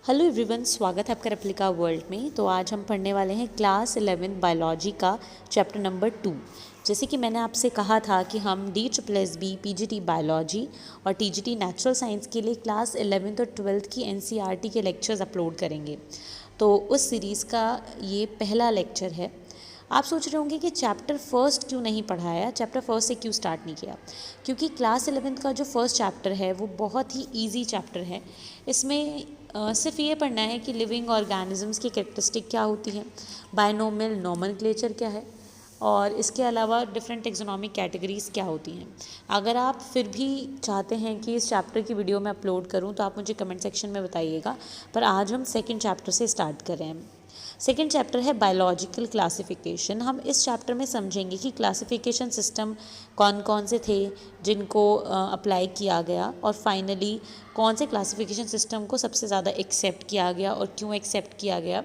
Hello everyone, स्वागत है आपका रेप्लिका वर्ल्ड में। तो आज हम पढ़ने वाले हैं क्लास 11 बायोलॉजी का चैप्टर नंबर 2। जैसे कि मैंने आपसे कहा था कि हम DSSB PGT बायोलॉजी और TGT नेचुरल साइंस के लिए क्लास 11th और 12th की NCERT के लेक्चर्स अपलोड करेंगे। तो उस सीरीज़ का ये पहला लेक्चर है। आप सोच रहे होंगे कि चैप्टर फर्स्ट क्यों नहीं पढ़ाया, चैप्टर फर्स्ट से क्यों स्टार्ट नहीं किया। क्योंकि क्लास 11th का जो फर्स्ट चैप्टर है वो बहुत ही इजी चैप्टर है। इसमें सिर्फ ये पढ़ना है कि लिविंग ऑर्गेनिजम्स की कैरेक्टरिस्टिक क्या होती है, बायनोमियल नोमेनक्लेचर क्या है, और इसके अलावा डिफरेंट टेक्सोनॉमिक कैटेगरीज क्या होती हैं। अगर आप फिर भी चाहते हैं कि इस चैप्टर की वीडियो मैं अपलोड करूं तो आप मुझे कमेंट सेक्शन में बताइएगा। पर आज हम सेकंड चैप्टर से स्टार्ट कर रहे हैं। सेकेंड चैप्टर है बायोलॉजिकल क्लासिफिकेशन। हम इस चैप्टर में समझेंगे कि क्लासिफिकेशन सिस्टम कौन कौन से थे जिनको अप्लाई किया गया, और फाइनली कौन से क्लासिफिकेशन सिस्टम को सबसे ज़्यादा एक्सेप्ट किया गया और क्यों एक्सेप्ट किया गया।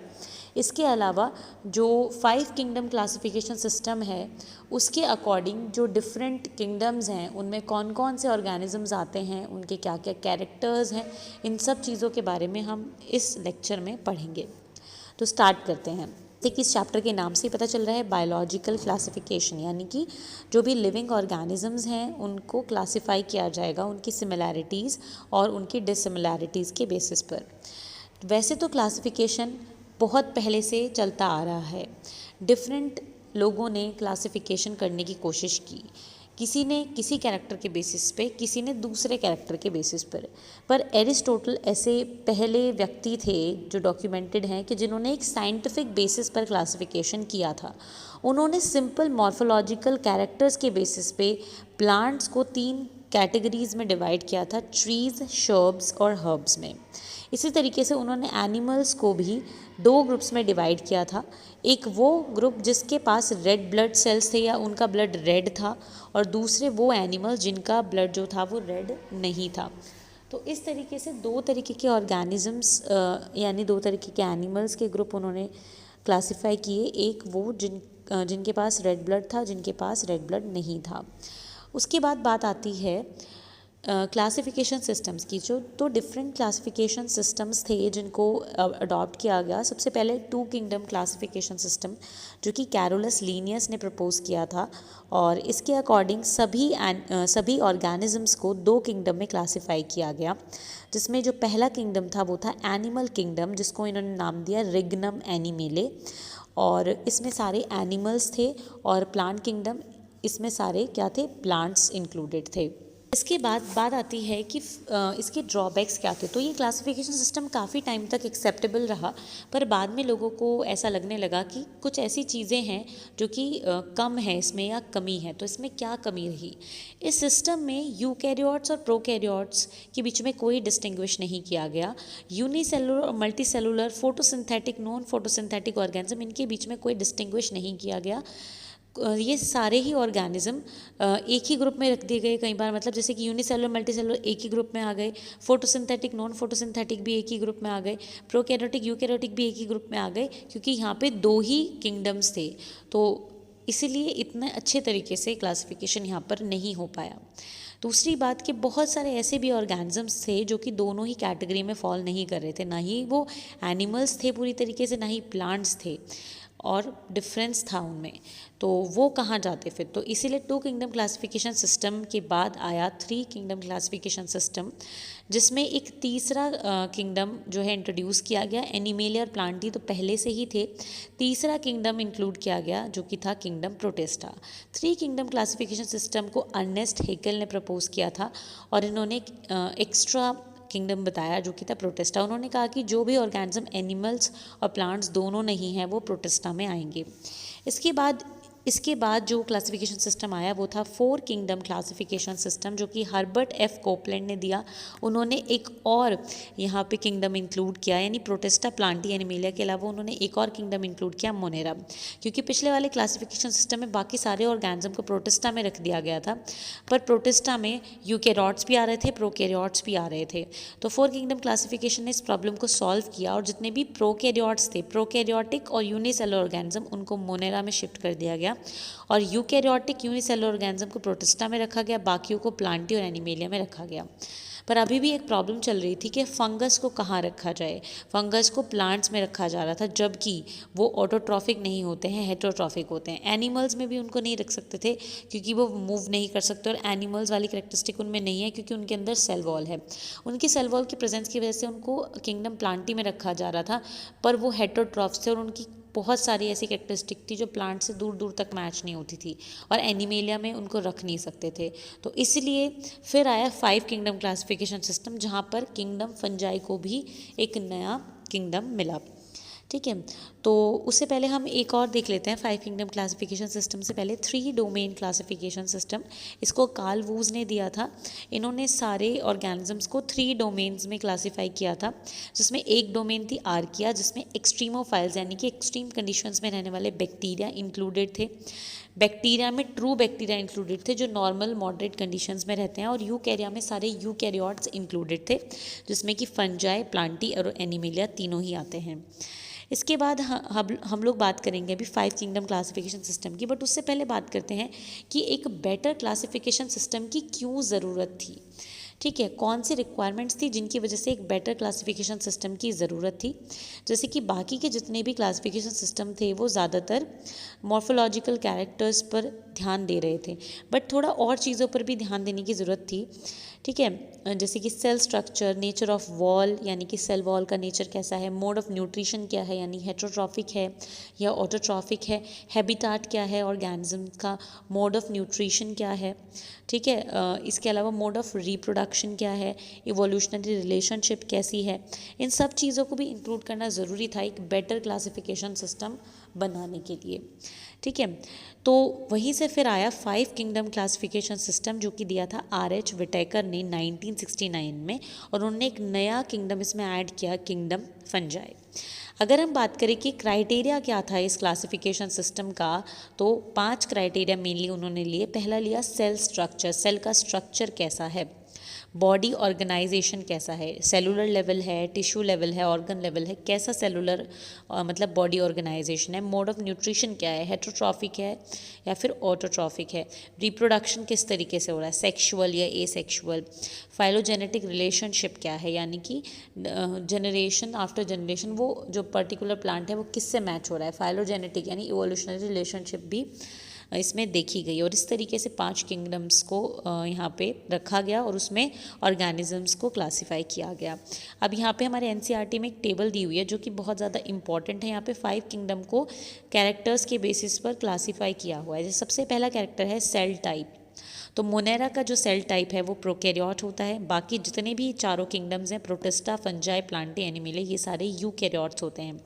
इसके अलावा जो 5 किंगडम क्लासिफिकेशन सिस्टम है उसके अकॉर्डिंग जो डिफरेंट किंगडम्स हैं उनमें कौन कौन से ऑर्गेनिजम्स आते हैं, उनके क्या क्या कैरेक्टर्स हैं, इन सब चीज़ों के बारे में हम इस लेक्चर में पढ़ेंगे। तो स्टार्ट करते हैं। देखिए, इस चैप्टर के नाम से ही पता चल रहा है बायोलॉजिकल क्लासिफिकेशन, यानी कि जो भी लिविंग ऑर्गेनिजम्स हैं उनको क्लासिफाई किया जाएगा उनकी सिमिलैरिटीज़ और उनकी डिससिमिलैरिटीज़ के बेसिस पर। वैसे तो क्लासिफिकेशन बहुत पहले से चलता आ रहा है। डिफरेंट लोगों ने क्लासिफिकेशन करने की कोशिश की। किसी ने किसी कैरेक्टर के बेसिस पे, किसी ने दूसरे कैरेक्टर के बेसिस पर एरिस्टोटल ऐसे पहले व्यक्ति थे जो डॉक्यूमेंटेड हैं कि जिन्होंने एक साइंटिफिक बेसिस पर क्लासिफिकेशन किया था। उन्होंने सिंपल मॉर्फोलॉजिकल कैरेक्टर्स के बेसिस पे प्लांट्स को 3 कैटेगरीज में डिवाइड किया था, ट्रीज, शर्ब्स और हर्ब्स में। इसी तरीके से उन्होंने एनिमल्स को भी 2 ग्रुप्स में डिवाइड किया था। एक वो ग्रुप जिसके पास रेड ब्लड सेल्स थे या उनका ब्लड रेड था, और दूसरे वो एनिमल्स जिनका ब्लड जो था वो रेड नहीं था। तो इस तरीके से 2 तरीके के ऑर्गेनिजम्स यानी 2 तरीके के एनिमल्स के ग्रुप उन्होंने क्लासिफाई किए। एक वो जिनके पास रेड ब्लड था, जिनके पास रेड ब्लड नहीं था। उसके बाद बात आती है क्लासिफिकेशन सिस्टम्स की। जो तो डिफरेंट क्लासिफिकेशन सिस्टम्स थे जिनको अडॉप्ट किया गया। सबसे पहले 2 किंगडम क्लासिफिकेशन सिस्टम जो कि कैरोलस लीनियस ने प्रपोज किया था, और इसके अकॉर्डिंग सभी ऑर्गेनिजम्स को 2 किंगडम में क्लासिफाई किया गया। जिसमें जो पहला किंगडम था वो था एनिमल किंगडम, जिसको इन्होंने नाम दिया रिग्नम एनिमेले, और इसमें सारे एनिमल्स थे। और प्लांट किंगडम, इसमें सारे क्या थे, प्लांट्स इंक्लूडेड थे। इसके बाद बात आती है कि इसके ड्रॉबैक्स क्या थे। तो ये क्लासिफिकेशन सिस्टम काफ़ी टाइम तक एक्सेप्टेबल रहा, पर बाद में लोगों को ऐसा लगने लगा कि कुछ ऐसी चीज़ें हैं जो कि कम है इसमें या कमी है। तो इसमें क्या कमी रही? इस सिस्टम में यूकैरियोट्स और प्रोकैरियोट्स के बीच में कोई डिस्टिंग्विश नहीं किया गया। यूनिसेलुलर और multicellular, photosynthetic, non photosynthetic organism, इनके बीच में कोई डिस्टिंग्विश नहीं किया गया। ये सारे ही ऑर्गेनिज्म एक ही ग्रुप में रख दिए गए कई बार, मतलब जैसे कि यूनिसेलुलर मल्टीसेलुलर एक ही ग्रुप में आ गए, फोटोसिंथेटिक नॉन फोटोसिंथेटिक भी एक ही ग्रुप में आ गए, प्रोकैरियोटिक यूकैरियोटिक भी एक ही ग्रुप में आ गए, क्योंकि यहाँ पे 2 ही किंगडम्स थे। तो इसीलिए इतने अच्छे तरीके से क्लासिफिकेशन यहाँ पर नहीं हो पाया। दूसरी बात कि बहुत सारे ऐसे भी ऑर्गेनिजम्स थे जो कि दोनों ही कैटेगरी में फॉल नहीं कर रहे थे। ना ही वो एनिमल्स थे पूरी तरीके से, ना ही प्लांट्स थे, और डिफरेंस था उनमें। तो वो कहाँ जाते फिर? तो इसीलिए 2 किंगडम क्लासिफिकेशन सिस्टम के बाद आया 3 किंगडम क्लासिफिकेशन सिस्टम, जिसमें एक तीसरा किंगडम जो है इंट्रोड्यूस किया गया। एनिमेलिया और प्लांटी तो पहले से ही थे। तीसरा किंगडम इंक्लूड किया गया जो कि था kingdom protista. 3 kingdom classification system को अर्नेस्ट हेकल ने प्रपोज किया था, और इन्होंने एक्स्ट्रा किंगडम बताया जो कि था प्रोटिस्टा। उन्होंने कहा कि जो भी ऑर्गेनिज्म एनिमल्स और प्लांट्स दोनों नहीं हैं वो प्रोटिस्टा में आएंगे। इसके बाद जो क्लासिफिकेशन सिस्टम आया वो था 4 किंगडम क्लासिफिकेशन सिस्टम, जो कि हर्बर्ट एफ कोपलैंड ने दिया। उन्होंने एक और यहाँ पे किंगडम इंक्लूड किया, यानी प्रोटिस्टा, प्लांटी, एनिमेलिया के अलावा उन्होंने एक और किंगडम इंक्लूड किया, मोनेरा। क्योंकि पिछले वाले क्लासिफिकेशन सिस्टम में बाकी सारे ऑर्गेनिज्म को प्रोटिस्टा में रख दिया गया था, पर प्रोटिस्टा में यूकैरियोट्स भी आ रहे थे, प्रोकैरियोट्स भी आ रहे थे। तो 4 किंगडम क्लासिफिकेशन ने इस प्रॉब्लम को सॉल्व किया, और जितने भी प्रोकैरियोट्स थे, प्रोकैरियोटिक और यूनिसेलुलर ऑर्गेनिज्म, उनको मोनेरा में शिफ्ट कर दिया गया, और यूकैरियोटिक यूनिसेलुलर ऑर्गेनिज्म को प्रोटिस्टा में रखा गया, बाकियों को प्लांटी और एनिमेलिया में रखा गया। पर अभी भी एक प्रॉब्लम चल रही थी कि फंगस को कहाँ रखा जाए। फंगस को प्लांट्स में रखा जा रहा था, जबकि वो ऑटोट्रॉफिक नहीं होते हैं, हेटेरोट्रॉफिक होते हैं। एनिमल्स में भी उनको नहीं रख सकते थे क्योंकि वो मूव नहीं कर सकते, और एनिमल्स वाली करेक्टरिस्टिक उनमें नहीं है क्योंकि उनके अंदर सेल वॉल है। उनकी सेल वॉल की प्रेजेंस की वजह से उनको किंगडम प्लांटी में रखा जा रहा था, पर वो हेटेरोट्रॉफ्स थे और उनकी बहुत सारी ऐसी कैरेक्टरिस्टिक थी जो प्लांट से दूर दूर तक मैच नहीं होती थी, और एनिमेलिया में उनको रख नहीं सकते थे। तो इसलिए फिर आया 5 किंगडम क्लासिफिकेशन सिस्टम, जहाँ पर किंगडम फंजाई को भी एक नया किंगडम मिला। ठीक है, तो उससे पहले हम एक और देख लेते हैं 5 किंगडम क्लासिफिकेशन सिस्टम से पहले 3 डोमेन क्लासिफिकेशन सिस्टम। इसको कार्ल वूज ने दिया था। इन्होंने सारे ऑर्गेनिजम्स को 3 डोमेन्स में क्लासीफाई किया था, जिसमें एक डोमेन थी आर्किया, जिसमें एक्सट्रीमोफाइल्स यानी कि एक्सट्रीम कंडीशंस में रहने वाले बैक्टीरिया इंक्लूडेड थे। बैक्टीरिया में ट्रू बैक्टीरिया इंक्लूडेड थे जो नॉर्मल मॉडरेट कंडीशंस में रहते हैं, और यूकैरिया में सारे यूकैरियोट्स इंक्लूडेड थे, जिसमें कि फंजाई, प्लांटी और एनिमेलिया तीनों ही आते हैं। इसके बाद हम लोग बात करेंगे अभी 5 किंगडम क्लासिफिकेशन सिस्टम की, बट उससे पहले बात करते हैं कि एक बेटर क्लासिफिकेशन सिस्टम की क्यों ज़रूरत थी। ठीक है, कौन सी रिक्वायरमेंट्स थी जिनकी वजह से एक बेटर क्लासिफिकेशन सिस्टम की ज़रूरत थी। जैसे कि बाकी के जितने भी क्लासिफिकेशन सिस्टम थे वो ज़्यादातर मॉर्फोलॉजिकल कैरेक्टर्स पर ध्यान दे रहे थे, बट थोड़ा और चीज़ों पर भी ध्यान देने की ज़रूरत थी। ठीक है, जैसे कि cell structure, nature of wall यानी कि सेल वॉल का नेचर कैसा है, मोड ऑफ न्यूट्रिशन क्या है यानी हेटेरोट्रॉफिक है या ऑटोट्रॉफिक है, हैबिटाट क्या है ऑर्गेनिज्म का, मोड ऑफ न्यूट्रिशन क्या है। ठीक है, इसके अलावा मोड ऑफ रिप्रोडक्शन क्या है, इवोल्यूशनरी रिलेशनशिप कैसी है, इन सब चीज़ों को भी इंक्लूड करना ज़रूरी था एक बेटर क्लासिफिकेशन सिस्टम बनाने के लिए। ठीक है, तो वहीं से फिर आया 5 किंगडम क्लासिफिकेशन सिस्टम, जो कि दिया था R.H. विटेकर ने 1969 में, और उन्होंने एक नया किंगडम इसमें ऐड किया, किंगडम फंजाई। अगर हम बात करें कि क्राइटेरिया क्या था इस क्लासिफिकेशन सिस्टम का, तो 5 क्राइटेरिया मेनली उन्होंने लिए। पहला लिया सेल स्ट्रक्चर, सेल का स्ट्रक्चर कैसा है, बॉडी ऑर्गेनाइजेशन कैसा है, सेलुलर लेवल है, टिश्यू लेवल है, ऑर्गन लेवल है, कैसा सेलुलर मतलब बॉडी ऑर्गेनाइजेशन है, मोड ऑफ न्यूट्रिशन क्या है, हेटेरोट्रॉफिक है या फिर ऑटोट्रॉफिक है, रिप्रोडक्शन किस तरीके से हो रहा है, सेक्सुअल या एसेक्सुअल, फाइलोजेनेटिक रिलेशनशिप क्या है यानी कि जनरेशन आफ्टर जनरेशन वो जो पर्टिकुलर प्लांट है वो किससे मैच हो रहा है, फाइलोजेनेटिक यानी इवोल्यूशनरी रिलेशनशिप भी इसमें देखी गई। और इस तरीके से 5 किंगडम्स को यहाँ पे रखा गया और उसमें ऑर्गेनिजम्स को क्लासिफाई किया गया। अब यहाँ पे हमारे एनसीईआरटी में एक टेबल दी हुई है जो कि बहुत ज़्यादा इंपॉर्टेंट है। यहाँ पे 5 किंगडम को कैरेक्टर्स के बेसिस पर क्लासीफाई किया हुआ है। जैसे सबसे पहला कैरेक्टर है सेल टाइप, तो मोनेरा का जो सेल टाइप है वो प्रोकैरियोट होता है। बाकी जितने भी चारों किंगडम्स हैं, प्रोटिस्टा, फंजाई, प्लांटी, एनिमेलिया, ये सारे यूकैरियोट्स होते हैं।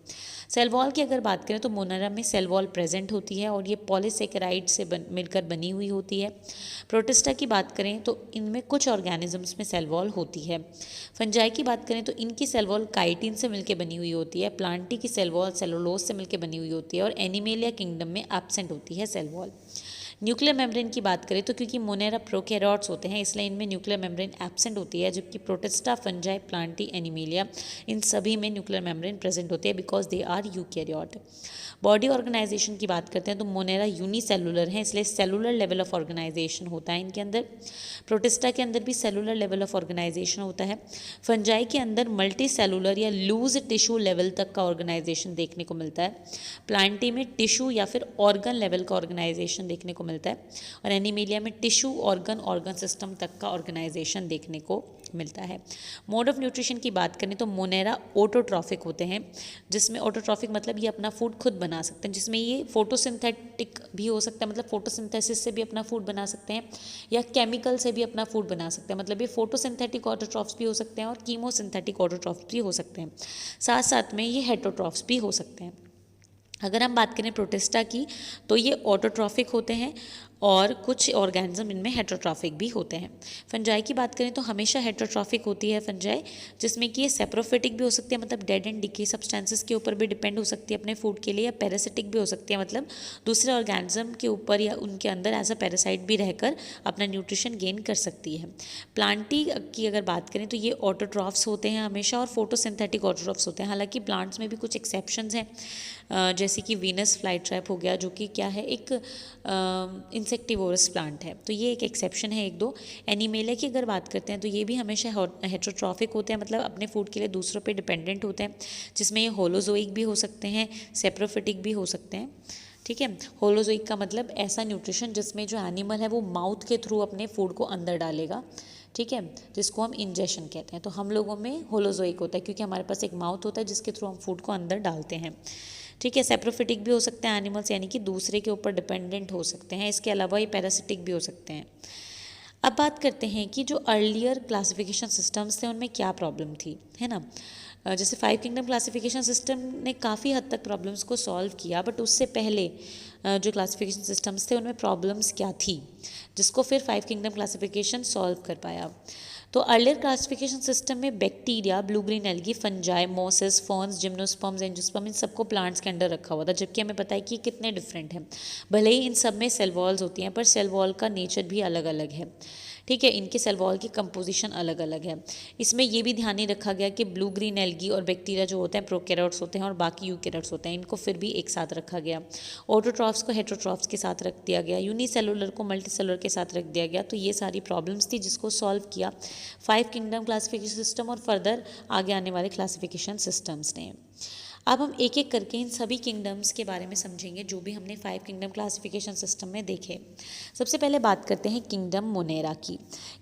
सेल वॉल की अगर बात करें तो मोनेरा में सेल वॉल प्रेजेंट होती है और ये पॉलीसेकेराइड से मिलकर बनी हुई होती है। प्रोटिस्टा की बात करें तो इनमें कुछ ऑर्गेनिजम्स में सेल वॉल होती है। फंजाई की बात करें तो इनकी सेल वॉल काइटिन से मिलकर बनी हुई होती है। प्लांटी की सेल वॉल सेलुलोज से मिलकर बनी हुई होती है और एनिमेलिया किंगडम में एब्सेंट होती है सेल वॉल। न्यूक्लियर मेम्ब्रेन की बात करें तो क्योंकि मोनेरा प्रोकैरियोट्स होते हैं इसलिए इनमें न्यूक्लियर मेम्ब्रेन एब्सेंट होती है, जबकि प्रोटिस्टा, फंजाई, प्लांटी, एनिमेलिया इन सभी में न्यूक्लियर मेम्ब्रेन प्रेजेंट होती है because they are eukaryote. Body organisation की बात करते हैं तो मोनेरा यूनिसेलुलर है इसलिए सेलुलर लेवल ऑफ ऑर्गेनाइजेशन होता है इनके अंदर। प्रोटिस्टा के अंदर भी सेलुलर लेवल ऑफ ऑर्गेनाइजेशन होता है। फंजाई के अंदर मल्टी सेलुलर या लूज टिश्यू लेवल तक का ऑर्गेनाइजेशन देखने को मिलता है। प्लांटी में टिश्यू या फिर ऑर्गन लेवल का ऑर्गेनाइजेशन देखने को मिलता है और एनिमेलिया में टिश्यू, ऑर्गन सिस्टम तक का ऑर्गेनाइजेशन देखने को मिलता है। मोड ऑफ न्यूट्रिशन की बात करें तो मोनेरा ऑटोट्रॉफिक होते हैं, जिसमें ऑटोट्रॉफिक मतलब ये अपना फूड खुद बना सकते हैं, जिसमें ये फोटोसिंथेटिक भी हो सकता है, मतलब फोटोसिंथेसिस से भी अपना फूड बना सकते हैं या केमिकल से भी अपना फूड बना सकते हैं, मतलब ये फोटोसिंथेटिक ऑटोट्रॉफ्स भी हो सकते हैं और कीमोसिंथेटिक ऑटोट्रॉफ्स भी हो सकते हैं। साथ साथ में ये हेटेरोट्रॉफ्स भी हो सकते हैं। अगर हम बात करें प्रोटिस्टा की तो ये ऑटोट्रॉफिक होते हैं और कुछ ऑर्गेनिज्म इनमें हेटेरोट्रॉफिक भी होते हैं। फंजाई की बात करें तो हमेशा हेटेरोट्रॉफिक होती है फंजाई, जिसमें कि ये सेप्रोफिटिक भी हो सकती है, मतलब डेड एंड डिके सब्सटेंसेस के ऊपर भी डिपेंड हो सकती है अपने फूड के लिए, या पैरासिटिक भी हो सकती है, मतलब दूसरे ऑर्गेनिज्म के ऊपर या उनके अंदर एज अ पैरासाइट भी रहकर अपना न्यूट्रिशन गेन कर सकती है। प्लांटी की अगर बात करें तो ये ऑटोट्रॉफ्स होते हैं हमेशा और फोटोसिंथेटिक ऑटोट्रॉफ्स होते हैं। हालांकि प्लांट्स में भी कुछ एक्सेप्शंस हैं, जैसे कि वीनस फ्लाई ट्रैप हो गया जो कि क्या है, एक इंसेक्टिवोरस प्लांट है, तो ये एक एक्सेप्शन है। एक दो एनिमेलिया की अगर बात करते हैं तो ये भी हमेशा हेट्रोट्रॉफिक होते हैं, मतलब अपने फूड के लिए दूसरों पे डिपेंडेंट होते हैं, जिसमें ये होलोजोइक भी हो सकते हैं, सेप्रोफिटिक भी हो सकते हैं। ठीक है, होलोजोइक का मतलब ऐसा न्यूट्रिशन जिसमें जो एनिमल है वो माउथ के थ्रू अपने फूड को अंदर डालेगा, ठीक है, जिसको हम इंजेशन कहते हैं। तो हम लोगों में होलोजोइक होता है क्योंकि हमारे पास एक माउथ होता है जिसके थ्रू हम फूड को अंदर डालते हैं। ठीक है, सेप्रोफिटिक भी हो सकते हैं एनिमल्स, यानी कि दूसरे के ऊपर डिपेंडेंट हो सकते हैं। इसके अलावा ये पैरासिटिक भी हो सकते हैं। अब बात करते हैं कि जो अर्लियर क्लासिफिकेशन सिस्टम्स थे उनमें क्या प्रॉब्लम थी, है ना। जैसे 5 किंगडम क्लासिफिकेशन सिस्टम ने काफ़ी हद तक प्रॉब्लम्स को सॉल्व किया, बट उससे पहले जो क्लासिफिकेशन सिस्टम्स थे उनमें प्रॉब्लम्स क्या थी, जिसको फिर 5 किंगडम क्लासिफिकेशन सॉल्व कर पाया। तो अर्लियर क्लासिफिकेशन सिस्टम में bacteria, blue green algae, fungi, mosses, ferns, gymnosperms, angiosperm, इन सबको प्लांट्स के अंडर रखा हुआ था, जबकि हमें पता है कि कितने डिफरेंट हैं। भले ही इन सब में सेल वॉल्स होती हैं, पर सेल वॉल का नेचर भी अलग अलग है। ठीक है, इनके सेल वॉल की कंपोजिशन अलग अलग है। इसमें यह भी ध्यान नहीं रखा गया कि ब्लू ग्रीन एल्गी और बैक्टीरिया जो होते हैं प्रोकैरियोट्स होते हैं और बाकी यूकैरियोट्स होते हैं, इनको फिर भी एक साथ रखा गया। ऑटोट्रॉफ्स को हेटरोट्रॉफ्स के साथ रख दिया गया, यूनिसेलुलर को मल्टीसेलुलर के साथ रख दिया गया। तो ये सारी प्रॉब्लम्स थी जिसको सॉल्व किया 5 किंगडम क्लासिफिकेशन सिस्टम और फर्दर आगे आने वाले क्लासिफिकेशन सिस्टम्स ने। अब हम एक एक करके इन सभी किंगडम्स के बारे में समझेंगे जो भी हमने 5 किंगडम क्लासिफिकेशन सिस्टम में देखे। सबसे पहले बात करते हैं किंगडम मोनेरा की।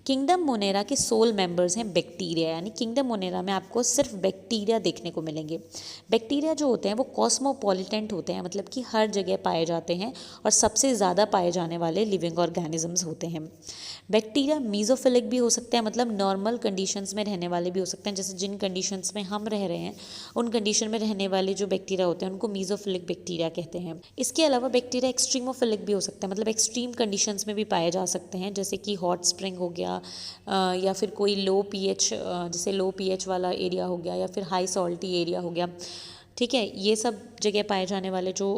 किंगडम मोनेरा के सोल मेंबर्स हैं बैक्टीरिया, यानी किंगडम मोनेरा में आपको सिर्फ बैक्टीरिया देखने को मिलेंगे। बैक्टीरिया जो होते हैं वो कॉस्मोपॉलिटेंट होते हैं, मतलब कि हर जगह पाए जाते हैं और सबसे ज़्यादा पाए जाने वाले लिविंग ऑर्गेनिजम्स होते हैं। बैक्टीरिया मीज़ोफिलिक भी हो सकते हैं, मतलब नॉर्मल कंडीशंस में रहने वाले भी हो सकते हैं, जैसे जिन कंडीशंस में हम रह रहे हैं उन कंडीशन में रहने वाले जो बैक्टीरिया होते हैं उनको मीज़ोफिलिक बैक्टीरिया कहते हैं। इसके अलावा बैक्टीरिया एक्सट्रीमोफिलिक भी हो सकते हैं, मतलब एक्सट्रीम कंडीशंस में भी पाए जा सकते हैं, जैसे कि हॉट स्प्रिंग हो गया, या फिर कोई लो पीएच, जैसे लो पीएच वाला एरिया हो गया, या फिर हाई सॉल्टी एरिया हो गया। ठीक है, ये सब जगह पाए जाने वाले जो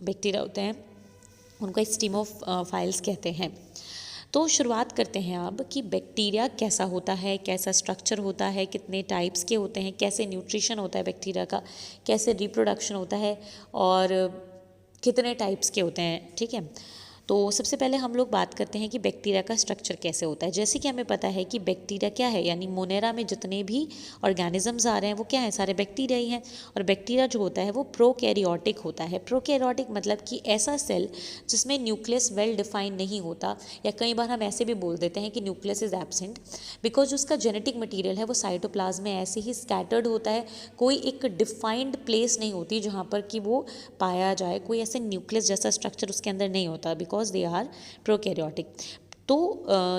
बैक्टीरिया होते हैं उनको एक्सट्रीमोफाइल्स कहते हैं। तो शुरुआत करते हैं अब कि बैक्टीरिया कैसा होता है, कैसा स्ट्रक्चर होता है, कितने टाइप्स के होते हैं, कैसे न्यूट्रिशन होता है बैक्टीरिया का, कैसे रिप्रोडक्शन होता है और कितने टाइप्स के होते हैं। ठीक है, तो सबसे पहले हम लोग बात करते हैं कि बैक्टीरिया का स्ट्रक्चर कैसे होता है। जैसे कि हमें पता है कि बैक्टीरिया क्या है, यानी मोनेरा में जितने भी ऑर्गेनिजम्स आ रहे हैं वो क्या है, सारे बैक्टीरिया ही हैं। और बैक्टीरिया जो होता है वो प्रोकैरियोटिक होता है। प्रोकैरियोटिक मतलब कि ऐसा सेल जिसमें न्यूक्लियस वेल डिफाइन नहीं होता, या कई बार हम ऐसे भी बोल देते हैं कि न्यूक्लियस इज एब्सेंट, बिकॉज उसका जेनेटिक मटीरियल है वो साइटोप्लाज्म में ऐसे ही स्कैटर्ड होता है। कोई एक डिफाइंड प्लेस नहीं होती जहाँ पर कि वो पाया जाए, कोई ऐसे न्यूक्लियस जैसा स्ट्रक्चर उसके अंदर नहीं होता, बिकॉज दे आर प्रोकैरियोटिक। तो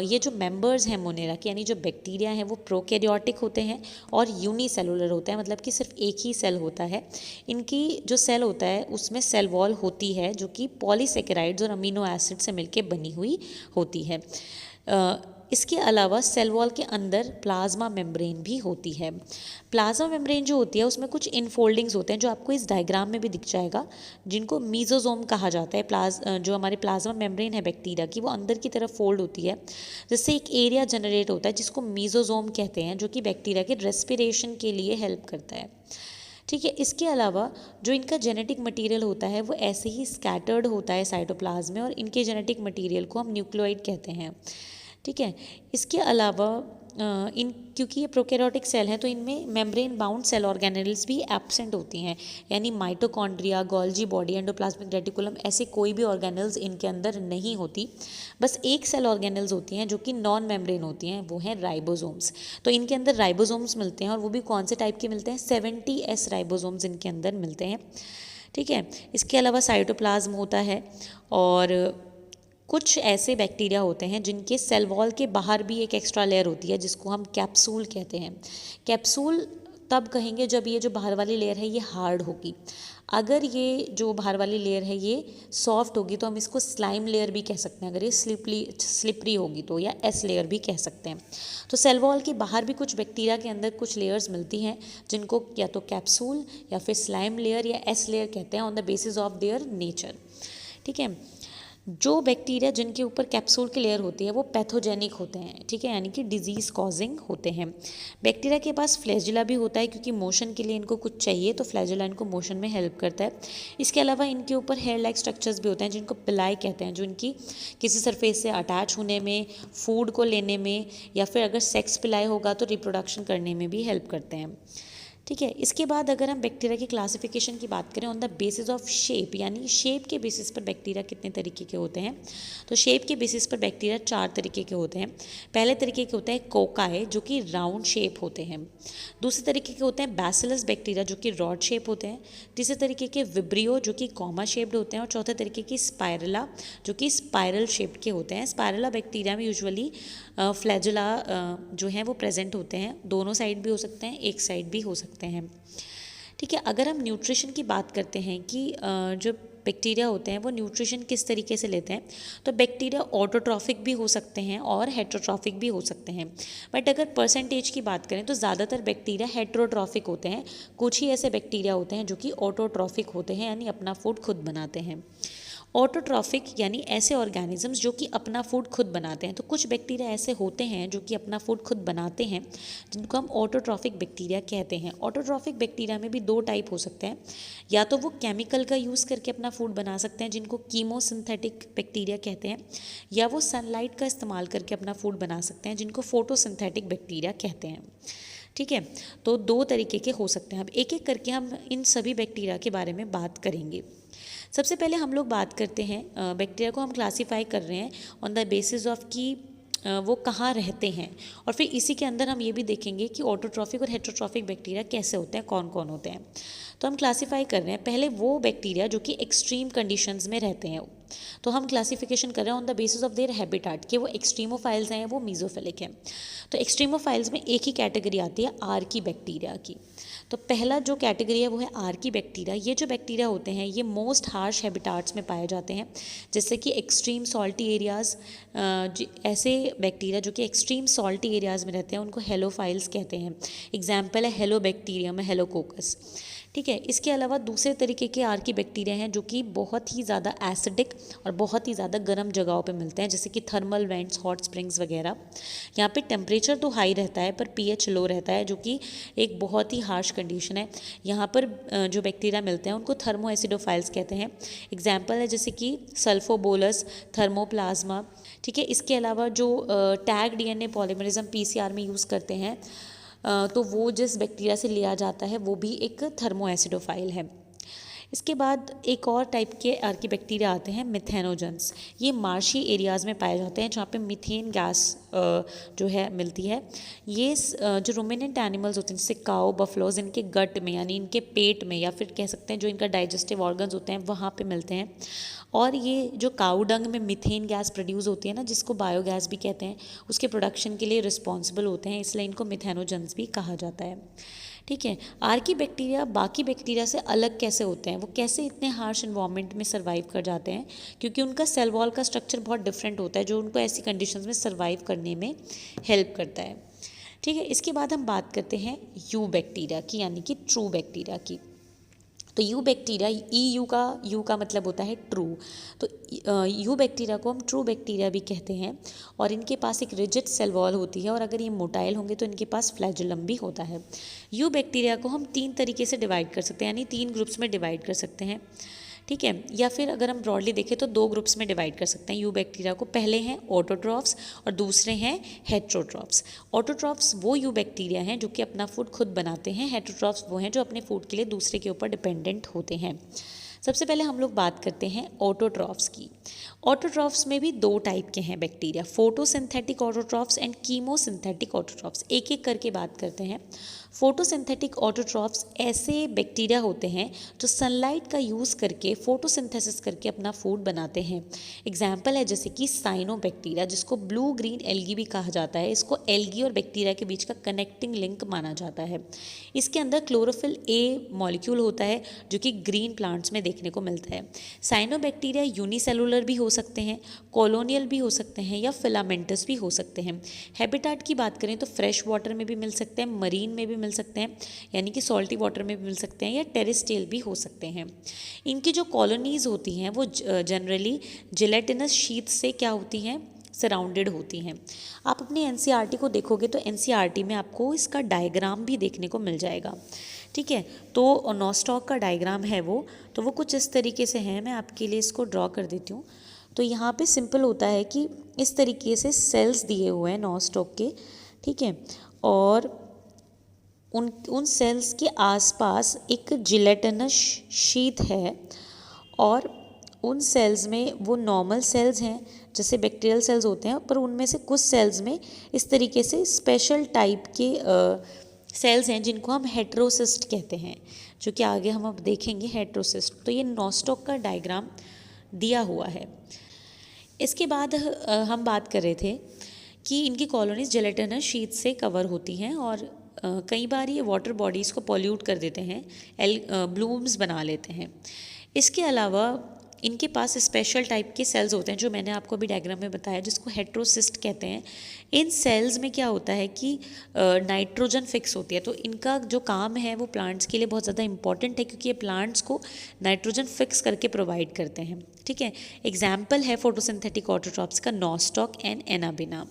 ये जो मेंबर्स हैं मोनेरा के, यानी जो बैक्टीरिया हैं वो प्रोकैरियोटिक होते हैं और यूनिसेलुलर होते हैं, मतलब कि सिर्फ एक ही सेल होता है। इनकी जो सेल होता है उसमें सेल वॉल होती है जो कि पॉलीसेकेराइड्स और अमीनो एसिड से मिलकर बनी हुई होती है। इसके अलावा सेल वॉल के अंदर प्लाज्मा मेम्ब्रेन भी होती है। प्लाज्मा मेम्ब्रेन जो होती है उसमें कुछ इनफोल्डिंग्स होते हैं जो आपको इस डायग्राम में भी दिख जाएगा, जिनको मीजोजोम कहा जाता है। जो हमारे प्लाज्मा मेम्ब्रेन है बैक्टीरिया की वो अंदर की तरफ फोल्ड होती है, जिससे एक एरिया जनरेट होता है जिसको मीजोजोम कहते हैं, जो कि बैक्टीरिया के रेस्पिरेशन के लिए हेल्प करता है। ठीक है, इसके अलावा जो इनका जेनेटिक मटेरियल होता है वो ऐसे ही स्कैटर्ड होता है साइटोप्लाज्म में, और इनके जेनेटिक मटेरियल को हम न्यूक्लियोइड कहते हैं। ठीक है, इसके अलावा क्योंकि ये प्रोकैरियोटिक सेल हैं तो इनमें मेम्ब्रेन बाउंड सेल ऑर्गेनेल्स भी एब्सेंट होती हैं, यानी mitochondria, Golgi body, endoplasmic reticulum, ऐसे कोई भी ऑर्गेनेल्स इनके अंदर नहीं होती। बस एक सेल ऑर्गेनेल्स होती हैं जो कि नॉन मेम्ब्रेन होती हैं, वो हैं राइबोसोम्स। तो इनके अंदर राइबोसोम्स मिलते हैं, और वो भी कौन से टाइप के मिलते हैं, 70S राइबोसोम्स इनके अंदर मिलते हैं। ठीक है, इसके अलावा साइटोप्लाज्म होता है, और कुछ ऐसे बैक्टीरिया होते हैं जिनके सेल वॉल के बाहर भी एक एक्स्ट्रा लेयर होती है जिसको हम कैप्सूल कहते हैं। कैप्सूल तब कहेंगे जब ये जो बाहर वाली लेयर है ये हार्ड होगी। अगर ये जो बाहर वाली लेयर है ये सॉफ्ट होगी तो हम इसको स्लाइम लेयर भी कह सकते हैं, अगर ये स्लिपरी होगी तो, या एस लेयर भी कह सकते हैं। तो सेल वॉल के बाहर भी कुछ बैक्टीरिया के अंदर कुछ लेयर्स मिलती हैं जिनको या तो कैप्सूल या फिर स्लाइम लेयर या एस लेयर कहते हैं, on the basis of their nature. ठीक है, जो बैक्टीरिया जिनके ऊपर कैप्सूल की लेयर होती है वो पैथोजेनिक होते हैं, ठीक है, यानी कि डिजीज़ कॉजिंग होते हैं। बैक्टीरिया के पास फ्लैजिला भी होता है, क्योंकि मोशन के लिए इनको कुछ चाहिए, तो फ्लैजिला इनको मोशन में हेल्प करता है। इसके अलावा इनके ऊपर हेयर लाइक स्ट्रक्चर्स भी होते हैं जिनको पिलाई कहते हैं, जो इनकी किसी सरफेस से अटैच होने में, फूड को लेने में, या फिर अगर सेक्स पिलाई होगा तो रिप्रोडक्शन करने में भी हेल्प करते हैं, ठीक है। इसके बाद अगर हम बैक्टीरिया की क्लासिफिकेशन की बात करें on the basis of shape, यानी शेप के बेसिस पर बैक्टीरिया कितने तरीके के होते हैं, तो शेप के बेसिस पर बैक्टीरिया 4 तरीके के होते हैं। पहले तरीके के होते हैं कोकाए, जो कि राउंड शेप होते हैं। दूसरे तरीके के होते हैं बैसिलस बैक्टीरिया, जो कि रॉड शेप होते हैं। तीसरे तरीके के विब्रियो, जो कि कॉमा शेप्ड होते हैं। और चौथे तरीके की स्पायरला, जो कि स्पायरल शेप के होते हैं। स्पायरला बैक्टीरिया में यूजुअली फ्लैजिला जो है वो प्रेजेंट होते हैं, दोनों साइड भी हो सकते हैं, एक साइड भी हो सकते हैं, ठीक है। अगर हम न्यूट्रिशन की बात करते हैं कि जो बैक्टीरिया होते हैं वो न्यूट्रिशन किस तरीके से लेते हैं, तो बैक्टीरिया ऑटोट्रॉफिक भी हो सकते हैं और हेट्रोट्रॉफिक भी हो सकते हैं। बट अगर परसेंटेज की बात करें तो ज़्यादातर बैक्टीरिया हेट्रोट्रॉफिक होते हैं। कुछ ही ऐसे बैक्टीरिया होते हैं जो कि ऑटोट्रॉफिक होते हैं, यानी अपना फूड खुद बनाते हैं। ऑटोट्रॉफिक यानी ऐसे ऑर्गेनिजम्स जो कि अपना फूड खुद बनाते हैं। तो कुछ बैक्टीरिया ऐसे होते हैं जो कि अपना फूड खुद बनाते हैं, जिनको हम ऑटोट्रॉफिक बैक्टीरिया कहते हैं। ऑटोट्रॉफिक बैक्टीरिया में भी 2 टाइप हो सकते हैं, या तो वो केमिकल का यूज़ करके अपना फूड बना सकते हैं, जिनको कीमोसिंथेटिक बैक्टीरिया कहते हैं, या वो सनलाइट का इस्तेमाल करके अपना फूड बना सकते हैं, जिनको फोटोसिंथेटिक बैक्टीरिया कहते हैं, ठीक है। तो 2 तरीके के हो सकते हैं। अब एक एक करके हम इन सभी बैक्टीरिया के बारे में बात करेंगे। सबसे पहले हम लोग बात करते हैं, बैक्टीरिया को हम क्लासीफाई कर रहे हैं ऑन द बेसिस ऑफ कि वो कहाँ रहते हैं, और फिर इसी के अंदर हम ये भी देखेंगे कि ऑटोट्रॉफिक और हेट्रोट्रॉफिक बैक्टीरिया कैसे होते हैं, कौन कौन होते हैं। तो हम क्लासीफाई कर रहे हैं पहले वो बैक्टीरिया जो कि एक्सट्रीम कंडीशंस में रहते हैं। तो हम क्लासिफिकेशन कर रहे हैं on the basis of their habitat, कि वो एक्सट्रीमोफाइल्स हैं, वो मीजोफिलिक हैं। तो एक्सट्रीमोफाइल्स में एक ही कैटेगरी आती है आर्की बैक्टीरिया की। तो पहला जो कैटेगरी है वो है आर्की बैक्टीरिया। ये जो बैक्टीरिया होते हैं ये मोस्ट हार्श हैबिटाट्स में पाए जाते हैं, जैसे कि एक्सट्रीम सॉल्टी एरियाज़। ऐसे बैक्टीरिया जो कि एक्सट्रीम सॉल्टी एरियाज़ में रहते हैं उनको हेलोफाइल्स कहते हैं। एग्जाम्पल है हेलोबैक्टीरियम, हेलोकोकस, ठीक है। इसके अलावा दूसरे तरीके के आर्की बैक्टीरिया हैं जो कि बहुत ही ज़्यादा एसिडिक और बहुत ही ज़्यादा गर्म जगहों पे मिलते हैं, जैसे कि थर्मल वेंट्स, हॉट स्प्रिंग्स वगैरह। यहाँ पे टेम्परेचर तो हाई रहता है पर पीएच लो रहता है, जो कि एक बहुत ही हार्श कंडीशन है। यहाँ पर जो बैक्टीरिया मिलते हैं उनको थर्मो एसिडोफाइल्स कहते हैं। एग्जाम्पल है जैसे कि सल्फोबोलस, थर्मोप्लाज्मा, ठीक है। इसके अलावा जो टैग डीएनए पॉलीमरेज्म पीसीआर में यूज़ करते हैं, तो वो जिस बैक्टीरिया से लिया जाता है वो भी एक थर्मो एसिडोफाइल है। इसके बाद एक और टाइप के आर्की बैक्टीरिया आते हैं मिथेनोजेंस। ये मार्शी एरियाज़ में पाए जाते हैं जहाँ पे मीथेन गैस जो है मिलती है। ये जो रूमिनेंट एनिमल्स होते हैं जैसे काऊ, बफलोज, इनके गट में यानी इनके पेट में, या फिर कह सकते हैं जो इनका डाइजेस्टिव ऑर्गन्स होते हैं वहाँ पे मिलते हैं। और ये जो काऊ डंग में मीथेन गैस प्रोड्यूस होती है ना, जिसको बायोगैस भी कहते हैं, उसके प्रोडक्शन के लिए रिस्पॉन्सिबल होते हैं, इसलिए इनको मिथेनोजेंस भी कहा जाता है, ठीक है। आर्की बैक्टीरिया बाकी बैक्टीरिया से अलग कैसे होते हैं, वो कैसे इतने हार्श इन्वायरमेंट में सर्वाइव कर जाते हैं, क्योंकि उनका सेल वॉल का स्ट्रक्चर बहुत डिफरेंट होता है जो उनको ऐसी कंडीशंस में सर्वाइव करने में हेल्प करता है, ठीक है। इसके बाद हम बात करते हैं यू बैक्टीरिया की, यानी कि ट्रू बैक्टीरिया की। तो यू बैक्टीरिया, यू का मतलब होता है ट्रू। तो यू बैक्टीरिया को हम ट्रू बैक्टीरिया भी कहते हैं, और इनके पास एक रिजिड सेल वॉल होती है, और अगर ये मोटाइल होंगे तो इनके पास फ्लैजुलम भी होता है। यू बैक्टीरिया को हम 3 तरीके से डिवाइड कर सकते हैं, यानी 3 ग्रुप्स में डिवाइड कर सकते हैं, ठीक है। या फिर अगर हम ब्रॉडली देखें तो 2 ग्रुप्स में डिवाइड कर सकते हैं यू बैक्टीरिया को। पहले हैं ऑटोट्रॉफ्स और दूसरे हैं हेट्रोट्रॉफ्स। ऑटोट्रॉफ्स वो यू बैक्टीरिया हैं जो कि अपना फूड खुद बनाते हैं। हेट्रोट्रॉफ्स वो हैं जो अपने फूड के लिए दूसरे के ऊपर डिपेंडेंट होते हैं। सबसे पहले हम लोग बात करते हैं ऑटोट्रॉफ्स की। ऑटोट्रॉफ्स में भी 2 टाइप के हैं bacteria, photosynthetic autotrophs and chemosynthetic autotrophs. एक एक करके बात करते हैं। फोटोसिंथेटिक ऑटोट्रॉफ्स ऐसे बैक्टीरिया होते हैं जो सनलाइट का यूज़ करके फोटोसिंथेसिस करके अपना फूड बनाते हैं। एग्जाम्पल है जैसे कि साइनोबैक्टीरिया, जिसको ब्लू ग्रीन एल्गी भी कहा जाता है। इसको एल्गी और बैक्टीरिया के बीच का कनेक्टिंग लिंक माना जाता है। इसके अंदर क्लोरोफिल ए मॉलिक्यूल होता है जो कि ग्रीन प्लांट्स में देखने को मिलता है। साइनोबैक्टीरिया यूनिसेलुलर भी हो सकते हैं, कॉलोनियल भी हो सकते हैं, या फिलामेंटस भी हो सकते हैं। हैबिटाट की बात करें तो फ्रेश वाटर में भी मिल सकते हैं, मरीन में भी मिल सकते हैं, यानी कि सॉल्टी वाटर में भी मिल सकते हैं, या टेरेस्ट्रियल भी हो सकते हैं। इनकी जो कॉलोनीज़ होती हैं वो जनरली जिलेटिनस शीट से क्या होती हैं, सराउंडेड होती हैं। आप अपनी एनसीईआरटी को देखोगे तो एनसीईआरटी में आपको इसका डायग्राम भी देखने को मिल जाएगा, ठीक है। तो नॉस्टॉक का डायग्राम है वो, तो वो कुछ इस तरीके से है, मैं आपके लिए इसको ड्रॉ कर देती हूँ। तो यहाँ पे सिंपल होता है कि इस तरीके से सेल्स दिए हुए हैं नॉस्टॉक के, ठीक है, और उन सेल्स के आसपास एक जिलेटिनस शीट है, और उन सेल्स में वो नॉर्मल सेल्स हैं जैसे बैक्टीरियल सेल्स होते हैं, पर उनमें से कुछ सेल्स में इस तरीके से स्पेशल टाइप के सेल्स हैं जिनको हम हेटेरोसिस्ट कहते हैं, जो कि आगे हम अब देखेंगे हेटेरोसिस्ट। तो ये नॉस्टॉक का डायग्राम दिया हुआ है। इसके बाद हम बात कर रहे थे कि इनकी कॉलोनीज जेलेटिनस शीट से कवर होती हैं, और कई बार ये वाटर बॉडीज़ को पॉल्यूट कर देते हैं, ब्लूम्स बना लेते हैं। इसके अलावा इनके पास स्पेशल टाइप के सेल्स होते हैं जो मैंने आपको अभी डायग्राम में बताया, जिसको हेटेरोसिस्ट कहते हैं। इन सेल्स में क्या होता है कि नाइट्रोजन फिक्स होती है, तो इनका जो काम है वो प्लांट्स के लिए बहुत ज़्यादा इंपॉर्टेंट है, क्योंकि ये प्लांट्स को नाइट्रोजन फिक्स करके प्रोवाइड करते हैं, ठीक है। एग्जाम्पल है फोटोसिंथेटिक ऑटोट्रॉप्स का नॉस्टॉक एंड एनाबिना,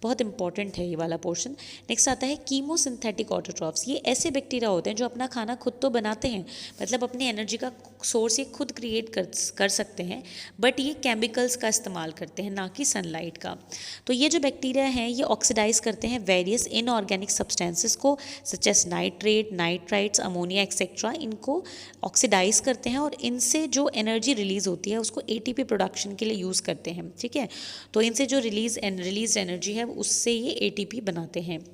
बहुत इंपॉर्टेंट है ये वाला पोर्शन। नेक्स्ट आता है कीमोसिंथेटिक ऑटोट्रॉप्स। ये ऐसे बैक्टीरिया होते हैं जो अपना खाना खुद तो बनाते हैं, मतलब अपनी एनर्जी का सोर्स ये खुद क्रिएट कर सकते हैं, बट ये केमिकल्स का इस्तेमाल करते हैं, ना कि सनलाइट का। तो ये जो बैक्टीरिया हैं ये ऑक्सीडाइज करते हैं वेरियस इनऑर्गेनिक सब्सटेंसेस को, such as nitrate, nitrites, ammonia etcetera, इनको ऑक्सीडाइज करते हैं, और इनसे जो एनर्जी रिलीज होती है उसको एटीपी प्रोडक्शन के लिए यूज़ करते हैं, ठीक है। तो इनसे जो रिलीज एनर्जी है उससे ये एटीपी बनाते हैं।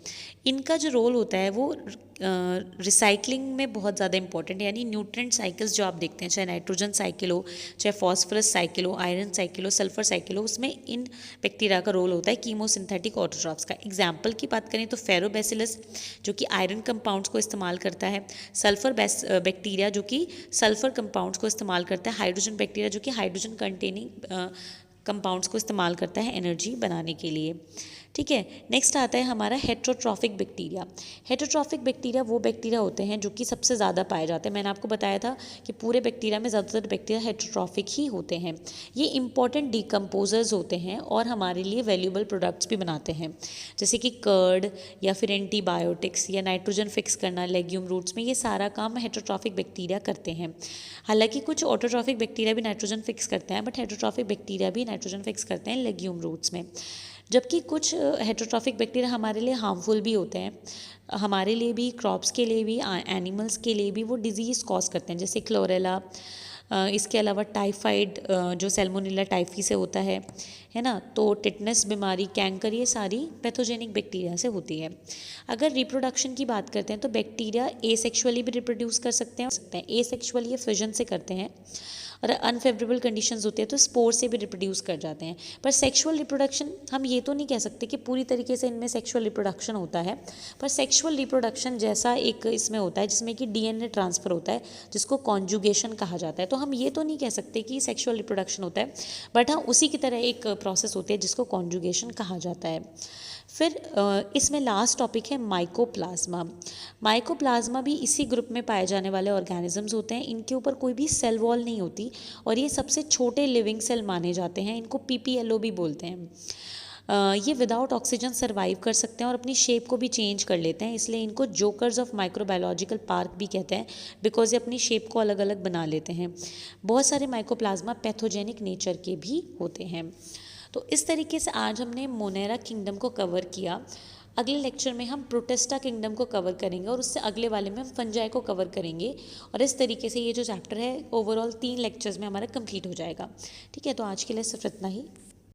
इनका जो रोल होता है वो रिसाइकलिंग में बहुत ज़्यादा इंपॉर्टेंट है, यानी न्यूट्रिएंट साइकिल्स जो आप देखते हैं, चाहे नाइट्रोजन साइकिल हो, चाहे फॉस्फोरस साइकिल हो, आयरन साइकिल हो, सल्फर साइकिल हो, उसमें इन बैक्टीरिया का रोल होता है कीमोसिंथेटिक ऑटोट्रॉप्स का। एग्जाम्पल की बात करें तो फेरोबैसिलस जो कि आयरन कंपाउंड्स को इस्तेमाल करता है, सल्फर बैक्टीरिया जो कि सल्फर कंपाउंड्स को इस्तेमाल करता है, हाइड्रोजन बैक्टीरिया जो कि हाइड्रोजन कंटेनिंग कंपाउंड्स को इस्तेमाल करता है एनर्जी बनाने के लिए, ठीक है। नेक्स्ट आता है हमारा हेटेरोट्रॉफिक बैक्टीरिया। हेटेरोट्रॉफिक बैक्टीरिया वो बैक्टीरिया होते हैं जो कि सबसे ज़्यादा पाए जाते हैं। मैंने आपको बताया था कि पूरे बैक्टीरिया में ज़्यादातर बैक्टीरिया हेटेरोट्रॉफिक ही होते हैं। ये इंपॉर्टेंट डिकम्पोजर्स होते हैं और हमारे लिए वैल्यूएबल प्रोडक्ट्स भी बनाते हैं, जैसे कि कर्ड या फिर एंटीबायोटिक्स या नाइट्रोजन फिक्स करना लेग्यूम रूट्स में, ये सारा काम हेटेरोट्रॉफिक बैक्टीरिया करते हैं। हालांकि कुछ ऑटोट्रॉफिक बैक्टीरिया भी नाइट्रोजन फिक्स करते हैं, बट हेटेरोट्रॉफिक बैक्टीरिया भी नाइट्रोजन फिक्स करते हैं लेग्यूम रूट्स में। जबकि कुछ हेटेरोट्रॉफिक बैक्टीरिया हमारे लिए हार्मफुल भी होते हैं, हमारे लिए भी, क्रॉप्स के लिए भी, एनिमल्स के लिए भी वो डिजीज़ कॉज करते हैं, जैसे क्लोरेला। इसके अलावा टाइफाइड जो सैल्मोनेला टाइफी से होता है ना, तो टिटनस बीमारी, कैंकर, ये सारी पैथोजेनिक बैक्टीरिया से होती है। अगर रिप्रोडक्शन की बात करते हैं तो बैक्टीरिया एसेक्सुअली भी रिप्रोड्यूस कर सकते हैं। एसेक्सुअली ये फिजन से करते हैं, और अनफेवरेबल कंडीशंस होती है तो स्पोर से भी रिप्रोड्यूस कर जाते हैं। पर सेक्सुअल रिप्रोडक्शन हम ये तो नहीं कह सकते कि पूरी तरीके से इनमें सेक्सुअल रिप्रोडक्शन होता है, पर सेक्सुअल रिप्रोडक्शन जैसा एक इसमें होता है जिसमें कि डीएनए ट्रांसफ़र होता है, जिसको कॉन्जुगेशन कहा जाता है। तो हम ये तो नहीं कह सकते कि सेक्सुअल रिप्रोडक्शन होता है, बट हाँ उसी की तरह एक प्रोसेस होती है जिसको कॉन्जुगेशन कहा जाता है। फिर इसमें लास्ट टॉपिक है माइकोप्लाज्मा। माइकोप्लाज्मा भी इसी ग्रुप में पाए जाने वाले ऑर्गेनिजम्स होते हैं। इनके ऊपर कोई भी सेल वॉल नहीं होती, और ये सबसे छोटे लिविंग सेल माने जाते हैं। इनको पीपीएलओ भी बोलते हैं। ये विदाउट ऑक्सीजन सर्वाइव कर सकते हैं और अपनी शेप को भी चेंज कर लेते हैं, इसलिए इनको जोकर्स ऑफ माइक्रोबायोलॉजिकल पार्क भी कहते हैं, बिकॉज ये अपनी शेप को अलग अलग बना लेते हैं। बहुत सारे माइकोप्लाज्मा पैथोजेनिक नेचर के भी होते हैं। तो इस तरीके से आज हमने मोनेरा किंगडम को कवर किया। अगले लेक्चर में हम प्रोटिस्टा किंगडम को कवर करेंगे, और उससे अगले वाले में हम फंजाई को कवर करेंगे, और इस तरीके से ये जो चैप्टर है ओवरऑल 3 लेक्चर्स में हमारा कंप्लीट हो जाएगा। ठीक है, तो आज के लिए सिर्फ इतना ही।